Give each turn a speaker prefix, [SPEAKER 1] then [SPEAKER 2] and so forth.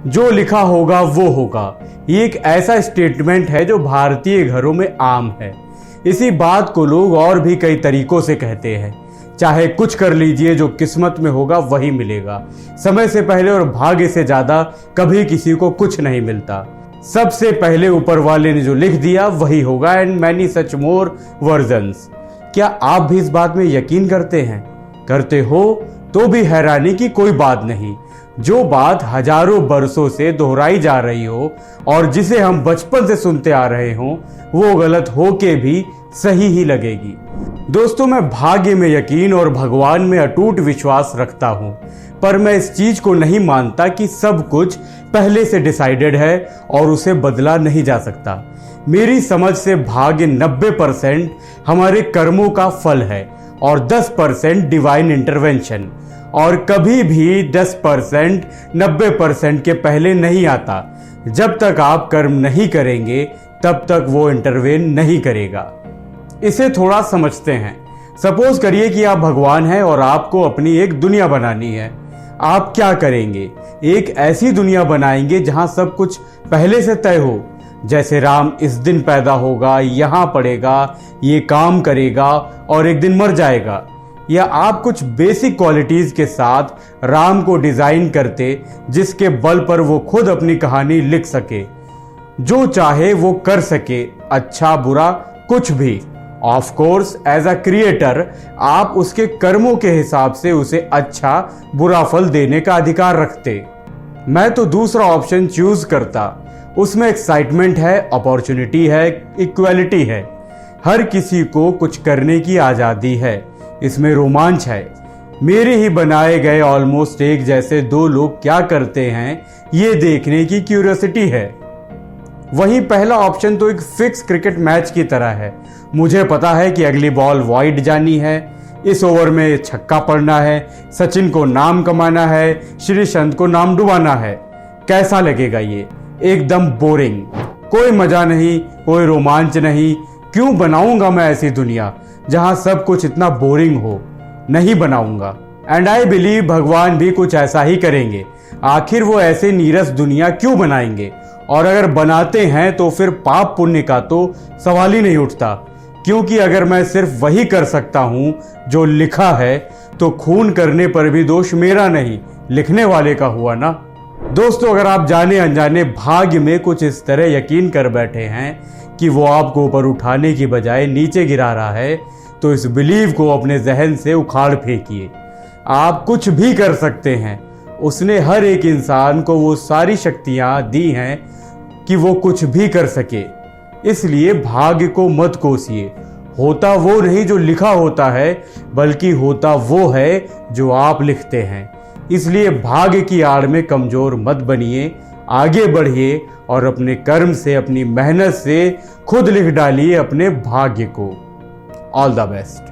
[SPEAKER 1] जो लिखा होगा वो होगा। ये एक ऐसा स्टेटमेंट है जो भारतीय घरों में आम है। इसी बात को लोग और भी कई तरीकों से कहते हैं। चाहे कुछ कर लीजिए, जो किस्मत में होगा वही मिलेगा। समय से पहले और भाग्य से ज्यादा कभी किसी को कुछ नहीं मिलता। सबसे पहले ऊपर वाले ने जो लिख दिया वही होगा, and many such more versions. क्या आप भी इस बात में यकीन करते हैं? करते हो तो भी हैरानी की कोई बात नहीं। जो बात हजारों बरसों से दोहराई जा रही हो और जिसे हम बचपन से सुनते आ रहे हों, वो गलत हो के भी सही ही लगेगी। दोस्तों, मैं भाग्य में यकीन और भगवान में अटूट विश्वास रखता हूं, पर मैं इस चीज को नहीं मानता कि सब कुछ पहले से डिसाइडेड है और उसे बदला नहीं जा सकता। मेरी समझ से भाग्य 90% हमारे कर्मों का फल है और 10% डिवाइन इंटरवेंशन, और कभी भी 10% 90% के पहले नहीं आता। जब तक आप कर्म नहीं करेंगे तब तक वो इंटरवेन नहीं करेगा। इसे थोड़ा समझते हैं। सपोज करिए कि आप भगवान हैं और आपको अपनी एक दुनिया बनानी है। आप क्या करेंगे? एक ऐसी दुनिया बनाएंगे जहां सब कुछ पहले से तय हो, जैसे राम इस दिन पैदा होगा, यहां पड़ेगा, ये काम करेगा और एक दिन मर जाएगा। या आप कुछ बेसिक क्वालिटीज के साथ राम को डिजाइन करते, जिसके बल पर वो खुद अपनी कहानी लिख सके, जो चाहे वो कर सके, अच्छा बुरा कुछ भी। Of course as a creator आप उसके कर्मों के हिसाब से उसे अच्छा बुरा फल देने का अधिकार रखते। मैं तो दूसरा ऑप्शन चूज करता। उसमें एक्साइटमेंट है, अपॉर्चुनिटी है, इक्वालिटी है, हर किसी को कुछ करने की आजादी है, इसमें रोमांच है। मेरे ही बनाए गए ऑलमोस्ट एक जैसे दो लोग क्या करते हैं ये देखने की क्यूरियोसिटी है। वहीं पहला ऑप्शन तो एक फिक्स क्रिकेट मैच की तरह है। मुझे पता है कि अगली बॉल वाइड जानी है, इस ओवर में छक्का पड़ना है, सचिन को नाम कमाना है, श्रीसंत को नाम डुबाना है। कैसा लगेगा ये? एकदम बोरिंग, कोई मजा नहीं, कोई रोमांच नहीं। क्यों बनाऊंगा मैं ऐसी दुनिया जहां सब कुछ इतना बोरिंग हो? नहीं बनाऊंगा। एंड आई बिलीव भगवान भी कुछ ऐसा ही करेंगे। आखिर वो ऐसे नीरस दुनिया क्यों बनाएंगे? और अगर बनाते हैं तो फिर पाप पुण्य का तो सवाल ही नहीं उठता, क्योंकि अगर मैं सिर्फ वही कर सकता हूं जो लिखा है, तो खून करने पर भी दोष मेरा नहीं, लिखने वाले का हुआ ना। दोस्तों, अगर आप जाने अनजाने भाग्य में कुछ इस तरह यकीन कर बैठे हैं कि वो आपको ऊपर उठाने की बजाय नीचे गिरा रहा है, तो इस बिलीव को अपने जहन से उखाड़ फेंकिए। आप कुछ भी कर सकते हैं। उसने हर एक इंसान को वो सारी शक्तियां दी हैं कि वो कुछ भी कर सके। इसलिए भाग्य को मत कोसिए। होता वो नहीं जो लिखा होता है, बल्कि होता वो है जो आप लिखते हैं। इसलिए भाग्य की आड़ में कमजोर मत बनिए, आगे बढ़िए और अपने कर्म से, अपनी मेहनत से खुद लिख डालिए अपने भाग्य को। All the best.